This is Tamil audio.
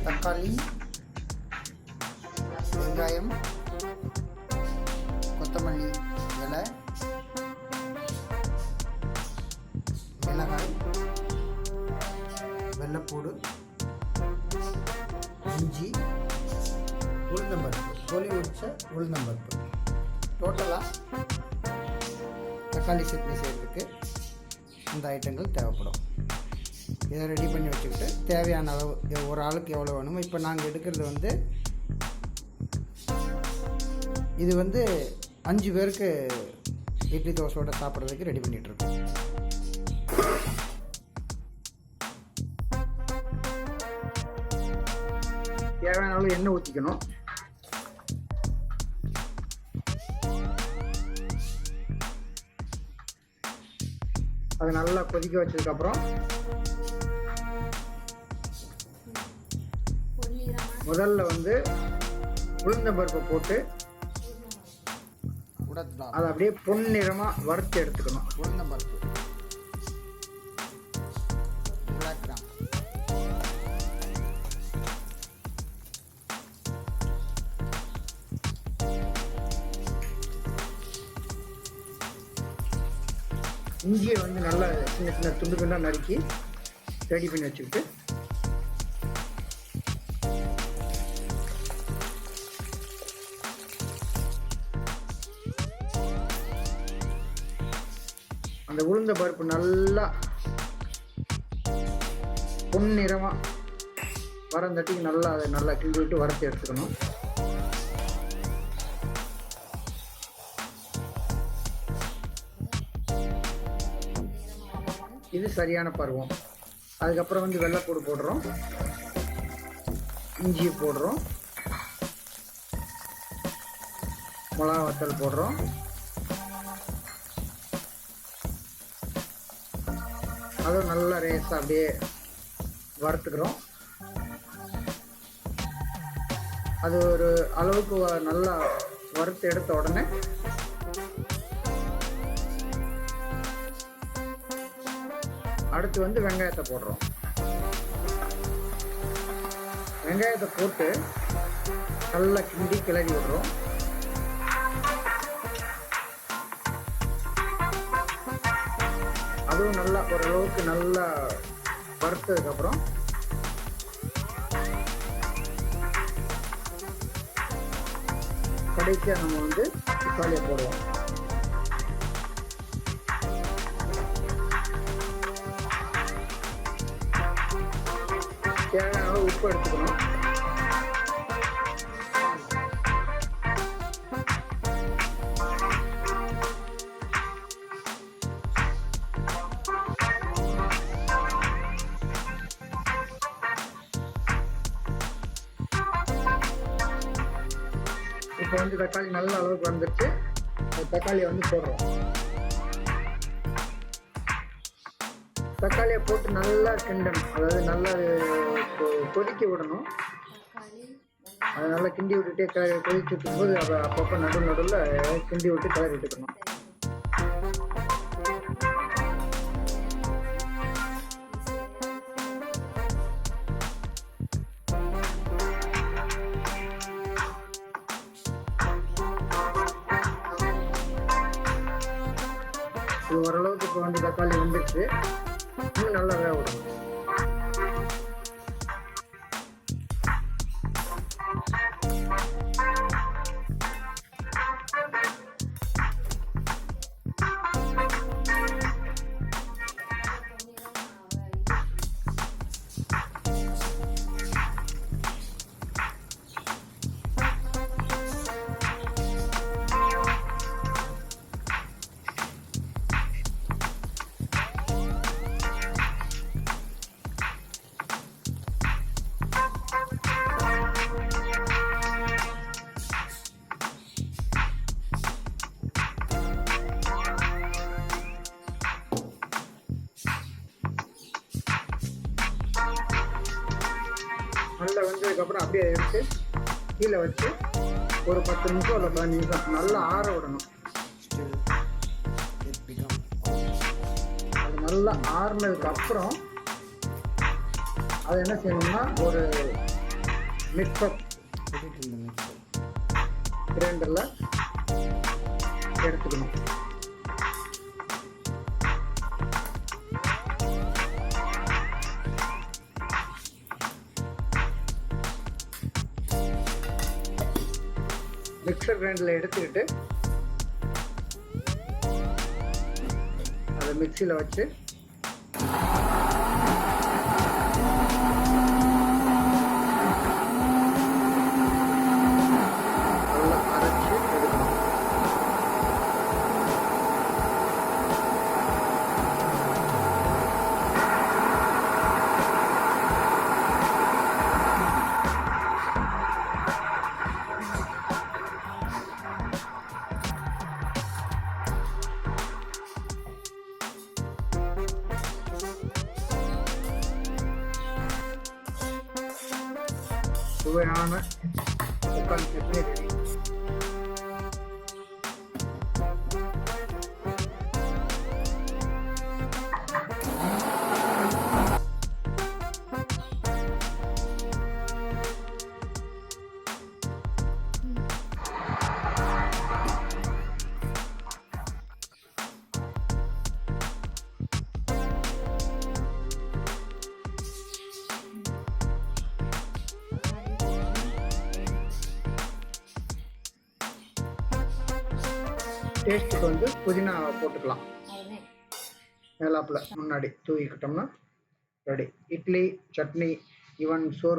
தக்காளி, வெங்காயம், கொத்தமல்லி இலை, மிளகாய், வெள்ளைப்பூடு, இஞ்சி, உளுந்தம்பருப்பு, தொலி உரிச்ச உளுந்தம்பருப்பு. டோட்டலாக தக்காளி சட்னி செய்கிறதுக்கு இந்த ஐட்டங்கள் தேவைப்படும். இதை ரெடி பண்ணி வச்சுக்கிட்டு தேவையான அளவு ஒரு ஆளுக்கு எவ்வளோ வேணுமோ. இப்போ நாங்கள் எடுக்கிறது இது 5 பேருக்கு இட்லி தோசையோட சாப்பிட்றதுக்கு ரெடி பண்ணிகிட்ருக்கோம். தேவையான அளவு எண்ணெய் ஊற்றிக்கணும். அது நல்லா கொதிக்க வச்சதுக்கப்புறம் முதல்ல உளுந்தம்பருப்பை போட்டு அதை அப்படியே பொன்னிறமாக வறுத்து எடுத்துக்கணும். உளுந்தம்பருப்பு, பிளாக் கிராம், இஞ்சியை நல்லா சின்ன சின்ன துண்டு துண்டாக நறுக்கி ரெடி பண்ணி வச்சுக்கிட்டு அந்த உளுந்த பருப்பு நல்லா பொன்னிறமாக வரந்தட்டிக்கு அதை நல்லா கிண்டி விட்டு வறுத்து எடுத்துக்கணும். இது சரியான பருவம். அதுக்கப்புறம் வெள்ளைப்பூடு போடுறோம், இஞ்சி போடுறோம், மிளகா வத்தல் போடுறோம், அதுவும் நல்லா ரேஸாக அப்படியே வறுத்துக்கிறோம். அது ஒரு அளவுக்கு நல்லா வறுத்து எடுத்த உடனே அடுத்து வெங்காயத்தை போடுறோம். வெங்காயத்தை போட்டு நல்லா கிண்டி கிளறி விடுறோம். அதுவும் நல்லா ஓரளவுக்கு நல்லா வறுத்ததுக்கப்புறம் கடைசியாக நம்ம தக்காளியை போடுவோம். தேவையான அளவு உப்பு எடுத்துக்கணும். இப்போ தக்காளி நல்ல அளவுக்கு வந்துருச்சு. தக்காளியை போடுறோம். தக்காளியை போட்டு நல்லா கிண்டணும். அதாவது நல்லா கொதிக்க விடணும். அதை நல்லா கிண்டி விட்டுட்டே கொதிச்சு விட்டும்போது அப்பப்போ நடுவில் கிண்டி விட்டு கிளறி விட்டுக்கணும். ஓரளவுக்கு இப்போ தக்காளி வந்துடுச்சு. இன்னும் நல்லா வேக விடணும். நல்லா வெந்ததுக்கப்புறம் அப்படியே எடுத்து கீழே வச்சு ஒரு 10 நிமிஷம் இல்லை 15 நிமிஷம் நல்லா ஆற விடணும். அது நல்லா ஆறுனதுக்கு அப்புறம் அதை என்ன செய்யணும்னா ஒரு மிக்சர் கிரைண்டரில் எடுத்துக்கணும். மிக்சர் கிரைண்டரில் எடுத்துக்கிட்டு அதை மிக்சியில் வச்சு நல்லா அரைச்சி எடுக்கணும். சுவையான தக்காளி சட்னி ரெடி. டேஸ்ட்டுக்கு வந்து புதினா போட்டுக்கலாம். மேலாப்பில் முன்னாடி தூவிக்கிட்டோம்னா ரெடி. இட்லி, சட்னி, ஈவன் சோறு